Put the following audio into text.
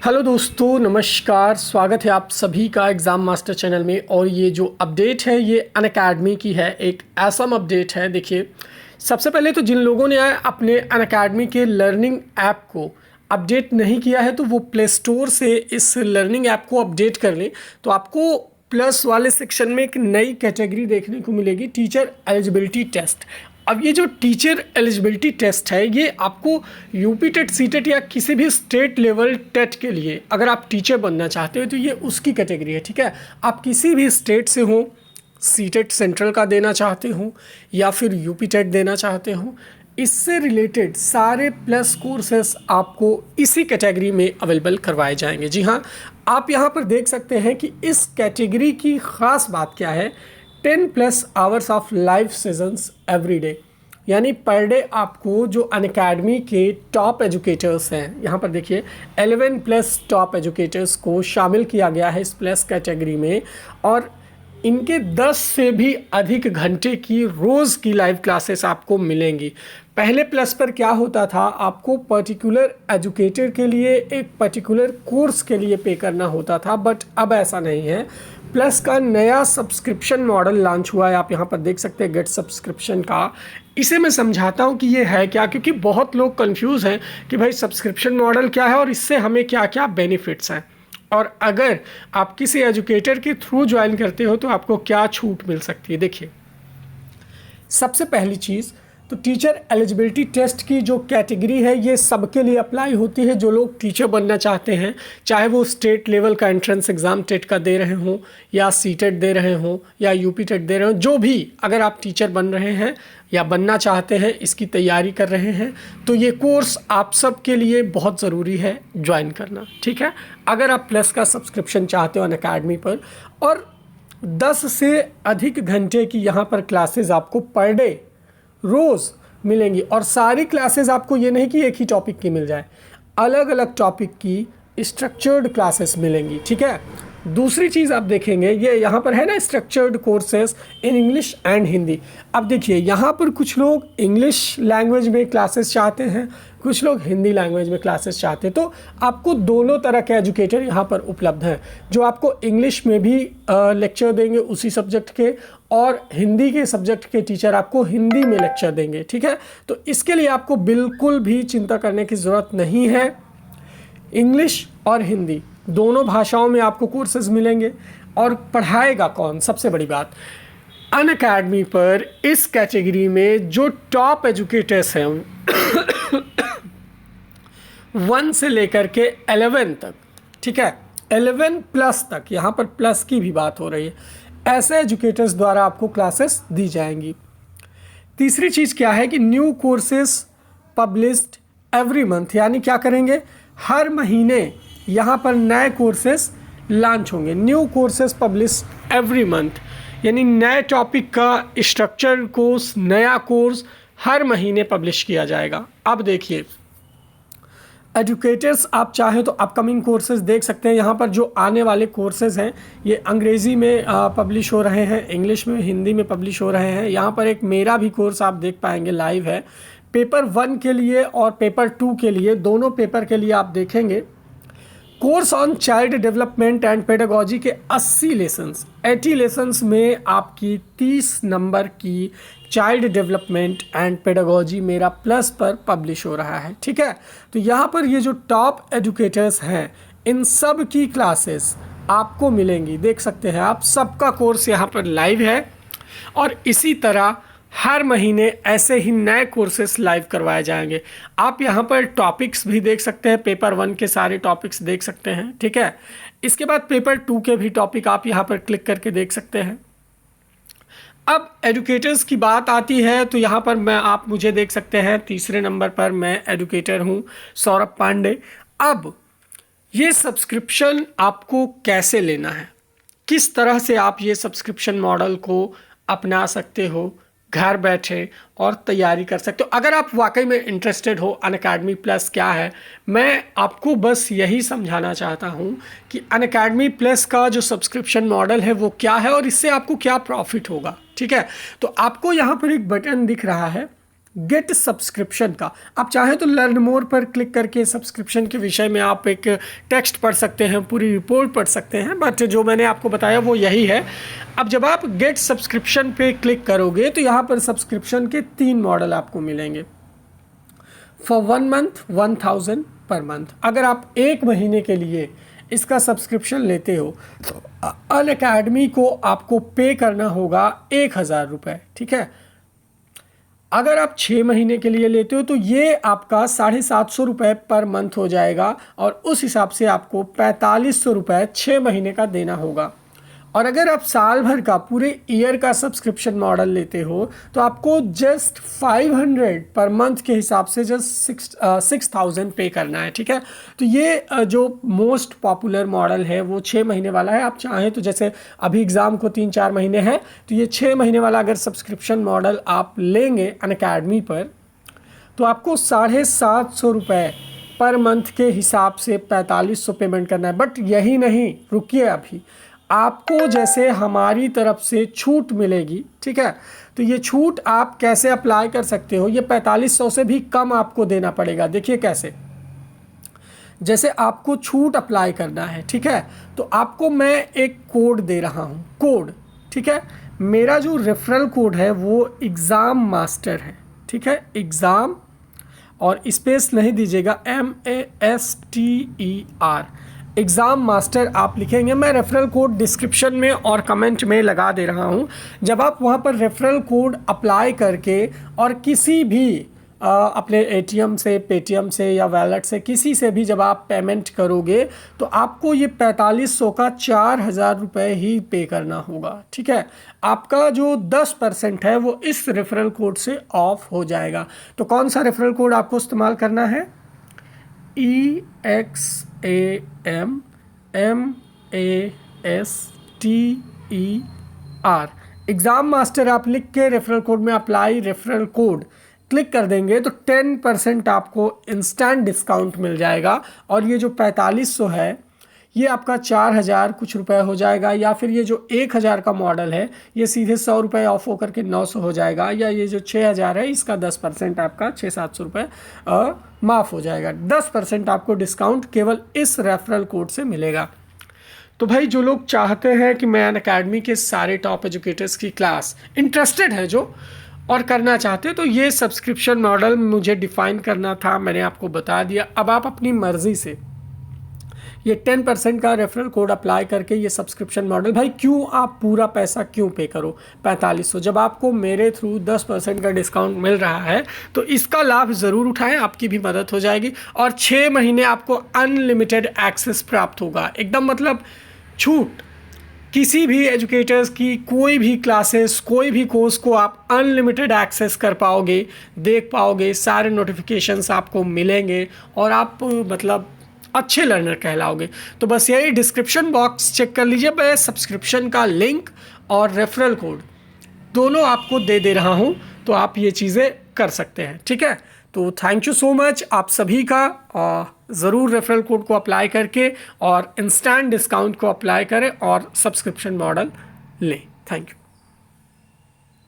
Hello दोस्तों, नमस्कार। स्वागत है आप सभी का एग्ज़ाम मास्टर चैनल में। और ये जो अपडेट है ये अनअकैडमी की है, एक ऐसा अपडेट है। देखिए, सबसे पहले तो जिन लोगों ने अपने अनअकैडमी के लर्निंग ऐप को अपडेट नहीं किया है तो वो प्ले स्टोर से इस लर्निंग ऐप को अपडेट कर लें। तो आपको प्लस वाले सेक्शन में एक नई कैटेगरी देखने को मिलेगी, टीचर एलिजिबिलिटी टेस्ट। अब ये जो टीचर एलिजिबिलिटी टेस्ट है ये आपको यूपी टेट, सी टेट या किसी भी स्टेट लेवल टेट के लिए अगर आप टीचर बनना चाहते हो तो ये उसकी कैटेगरी है। ठीक है, आप किसी भी स्टेट से हो, सी टेट सेंट्रल का देना चाहते हो या फिर यूपी टेट देना चाहते हो, इससे रिलेटेड सारे प्लस कोर्सेस आपको इसी कैटेगरी में अवेलेबल करवाए जाएंगे। जी हाँ, आप यहाँ पर देख सकते हैं कि इस कैटेगरी की ख़ास बात क्या है। 10+ hours of live sessions every day, यानी पर डे आपको जो अनअकैडमी के टॉप एजुकेटर्स हैं, यहाँ पर देखिए 11+ टॉप एजुकेटर्स को शामिल किया गया है इस प्लस कैटेगरी में। और इनके 10 से भी अधिक घंटे की रोज़ की लाइव क्लासेस आपको मिलेंगी। पहले प्लस पर क्या होता था, आपको पर्टिकुलर एजुकेटर के लिए एक पर्टिकुलर कोर्स के लिए पे करना होता था, बट अब ऐसा नहीं है। प्लस का नया सब्सक्रिप्शन मॉडल लॉन्च हुआ है, आप यहाँ पर देख सकते हैं गेट सब्सक्रिप्शन का। इसे मैं समझाता हूँ कि ये है क्या, क्योंकि बहुत लोग कंफ्यूज हैं कि भाई सब्सक्रिप्शन मॉडल क्या है और इससे हमें क्या क्या बेनिफिट्स हैं, और अगर आप किसी एजुकेटर के थ्रू ज्वाइन करते हो तो आपको क्या छूट मिल सकती है। देखिए, सबसे पहली चीज़ तो टीचर एलिजिबिलिटी टेस्ट की जो कैटेगरी है ये सबके लिए अप्लाई होती है जो लोग टीचर बनना चाहते हैं, चाहे वो स्टेट लेवल का एंट्रेंस एग्ज़ाम टेट का दे रहे हों या सी टेट दे रहे हों या यूपी टेट दे रहे हों। जो भी, अगर आप टीचर बन रहे हैं या बनना चाहते हैं, इसकी तैयारी कर रहे हैं, तो ये कोर्स आप सब के लिए बहुत ज़रूरी है ज्वाइन करना। ठीक है, अगर आप प्लस का सब्सक्रिप्शन चाहते हो अनअकैडमी पर, और 10 से अधिक घंटे की यहाँ पर क्लासेस आपको पर डे रोज़ मिलेंगी। और सारी क्लासेस आपको ये नहीं कि एक ही टॉपिक की मिल जाए, अलग अलग टॉपिक की स्ट्रक्चर्ड क्लासेस मिलेंगी। ठीक है, दूसरी चीज़ आप देखेंगे ये यहाँ पर है ना, structured courses in English and Hindi. अब देखिए, यहाँ पर कुछ लोग इंग्लिश लैंग्वेज में क्लासेस चाहते हैं, कुछ लोग हिंदी लैंग्वेज में क्लासेस चाहते हैं, तो आपको दोनों तरह के एजुकेटर यहाँ पर उपलब्ध हैं, जो आपको इंग्लिश में भी लेक्चर देंगे उसी सब्जेक्ट के, और हिंदी के सब्जेक्ट के टीचर आपको हिंदी में लेक्चर देंगे। ठीक है, तो इसके लिए आपको बिल्कुल भी चिंता करने की ज़रूरत नहीं है। इंग्लिश और हिंदी दोनों भाषाओं में आपको कोर्सेज मिलेंगे। और पढ़ाएगा कौन, सबसे बड़ी बात, अनअकैडमी पर इस कैटेगरी में जो टॉप एजुकेटर्स हैं 1 से लेकर के 11 तक, ठीक है, 11+ तक, यहाँ पर प्लस की भी बात हो रही है, ऐसे एजुकेटर्स द्वारा आपको क्लासेस दी जाएंगी। तीसरी चीज़ क्या है कि new courses published every month, यानी क्या करेंगे, हर महीने यहाँ पर नए कोर्सेज लॉन्च होंगे। New courses published every month, यानी नए टॉपिक का स्ट्रक्चर कोर्स, नया कोर्स हर महीने पब्लिश किया जाएगा। अब देखिए, एजुकेटर्स आप चाहें तो अपकमिंग कोर्सेज देख सकते हैं। यहाँ पर जो आने वाले कोर्सेज हैं ये अंग्रेज़ी में पब्लिश हो रहे हैं, इंग्लिश में, हिंदी में पब्लिश हो रहे हैं। यहाँ पर एक मेरा भी कोर्स आप देख पाएंगे, लाइव है। पेपर 1 के लिए और पेपर 2 के लिए, दोनों पेपर के लिए आप देखेंगे course on child development and pedagogy के 80 लेसन्स, 80 लेसन्स में आपकी 30 नंबर की चाइल्ड डेवलपमेंट एंड पेडागोजी मेरा प्लस पर पब्लिश हो रहा है। ठीक है, तो यहाँ पर ये जो टॉप एजुकेटर्स हैं इन सब की क्लासेस आपको मिलेंगी, देख सकते हैं आप, सबका कोर्स यहाँ पर लाइव है। और इसी तरह हर महीने ऐसे ही नए कोर्सेस लाइव करवाए जाएंगे। आप यहाँ पर टॉपिक्स भी देख सकते हैं, पेपर 1 के सारे टॉपिक्स देख सकते हैं। ठीक है, इसके बाद पेपर 2 के भी टॉपिक आप यहाँ पर क्लिक करके देख सकते हैं। अब एजुकेटर्स की बात आती है तो यहाँ पर आप मुझे देख सकते हैं, तीसरे नंबर पर मैं एजुकेटर हूँ, सौरभ पांडे। अब ये सब्सक्रिप्शन आपको कैसे लेना है, किस तरह से आप ये सब्सक्रिप्शन मॉडल को अपना सकते हो, घर बैठे और तैयारी कर सकते हो। अगर आप वाकई में इंटरेस्टेड हो अनअकैडमी प्लस क्या है, मैं आपको बस यही समझाना चाहता हूँ कि अनअकैडमी प्लस का जो सब्सक्रिप्शन मॉडल है वो क्या है और इससे आपको क्या प्रॉफिट होगा। ठीक है, तो आपको यहाँ पर एक बटन दिख रहा है गेट सब्सक्रिप्शन का। आप चाहें तो लर्न मोर पर क्लिक करके सब्सक्रिप्शन के विषय में आप एक टेक्स्ट पढ़ सकते हैं, पूरी रिपोर्ट पढ़ सकते हैं, बट जो मैंने आपको बताया वो यही है। अब जब आप गेट सब्सक्रिप्शन पे क्लिक करोगे तो यहाँ पर सब्सक्रिप्शन के 3 मॉडल आपको मिलेंगे। For 1 month 1000 per month. अगर आप 1 महीने के लिए इसका सब्सक्रिप्शन लेते हो तो अनअकैडमी को आपको पे करना होगा 1000 रुपये, ठीक है। अगर आप 6 महीने के लिए लेते हो तो ये आपका 750 रुपये पर मंथ हो जाएगा और उस हिसाब से आपको 4500 रुपये 6 महीने का देना होगा। और अगर आप साल भर का पूरे ईयर का सब्सक्रिप्शन मॉडल लेते हो तो आपको जस्ट 500 पर मंथ के हिसाब से जस्ट 6000 पे करना है, ठीक है। तो ये जो मोस्ट पॉपुलर मॉडल है वो 6 महीने वाला है। आप चाहें तो जैसे अभी एग्ज़ाम को 3-4 महीने हैं तो ये 6 महीने वाला अगर सब्सक्रिप्शन मॉडल आप लेंगे अनअकैडमी पर तो आपको 750 रुपये पर मंथ के हिसाब से 4500 पेमेंट करना है। बट यही नहीं, रुकिए, अभी आपको जैसे हमारी तरफ से छूट मिलेगी, ठीक है। तो ये छूट आप कैसे अप्लाई कर सकते हो, ये 4500 से भी कम आपको देना पड़ेगा। देखिए कैसे, जैसे आपको छूट अप्लाई करना है, ठीक है, तो आपको मैं एक कोड दे रहा हूँ, कोड, ठीक है। मेरा जो रेफरल कोड है वो एग्ज़ाम मास्टर है, ठीक है। एग्ज़ाम और स्पेस नहीं दीजिएगा, MASTER, एग्ज़ाम मास्टर आप लिखेंगे। मैं रेफरल कोड डिस्क्रिप्शन में और कमेंट में लगा दे रहा हूँ। जब आप वहाँ पर रेफरल कोड अप्लाई करके और किसी भी अपने ATM से, पेटीएम से या वैलेट से, किसी से भी जब आप पेमेंट करोगे तो आपको ये 4500 का 4000 रुपये ही पे करना होगा, ठीक है। आपका जो 10% है वो इस रेफरल कोड से ऑफ हो जाएगा। तो कौन सा रेफरल कोड आपको इस्तेमाल करना है? EXAMMASTER, एग्ज़ाम मास्टर आप लिख के रेफरल कोड में अप्लाई रेफरल कोड क्लिक कर देंगे तो 10% आपको इंस्टेंट डिस्काउंट मिल जाएगा। और ये जो 4500 है ये आपका 4000 कुछ रुपए हो जाएगा, या फिर ये जो 1000 का मॉडल है ये सीधे 100 रुपये ऑफ होकर के 900 हो जाएगा, या ये जो 6000 है इसका 10% आपका 600-700 रुपये माफ़ हो जाएगा। 10% आपको डिस्काउंट केवल इस रेफरल कोड से मिलेगा। तो भाई जो लोग चाहते हैं कि मैं अनअकैडमी के सारे टॉप एजुकेटर्स की क्लास इंटरेस्टेड है जो और करना चाहते हैं, तो ये सब्सक्रिप्शन मॉडल मुझे डिफ़ाइन करना था, मैंने आपको बता दिया। अब आप अपनी मर्ज़ी से ये 10% का रेफरल कोड अप्लाई करके ये सब्सक्रिप्शन मॉडल, भाई क्यों आप पूरा पैसा क्यों पे करो 4500, जब आपको मेरे थ्रू 10% का डिस्काउंट मिल रहा है तो इसका लाभ ज़रूर उठाएं, आपकी भी मदद हो जाएगी। और 6 महीने आपको अनलिमिटेड एक्सेस प्राप्त होगा, एकदम मतलब छूट। किसी भी एजुकेटर्स की कोई भी क्लासेस, कोई भी कोर्स को आप अनलिमिटेड एक्सेस कर पाओगे, देख पाओगे, सारे नोटिफिकेशंस आपको मिलेंगे और आप मतलब अच्छे लर्नर कहलाओगे। तो बस यही, डिस्क्रिप्शन बॉक्स चेक कर लीजिए, मैं सब्सक्रिप्शन का लिंक और रेफरल कोड दोनों आपको दे रहा हूँ, तो आप ये चीज़ें कर सकते हैं, ठीक है। तो थैंक यू सो मच आप सभी का। ज़रूर रेफरल कोड को अप्लाई करके और इंस्टेंट डिस्काउंट को अप्लाई करें और सब्सक्रिप्शन मॉडल लें। Thank you.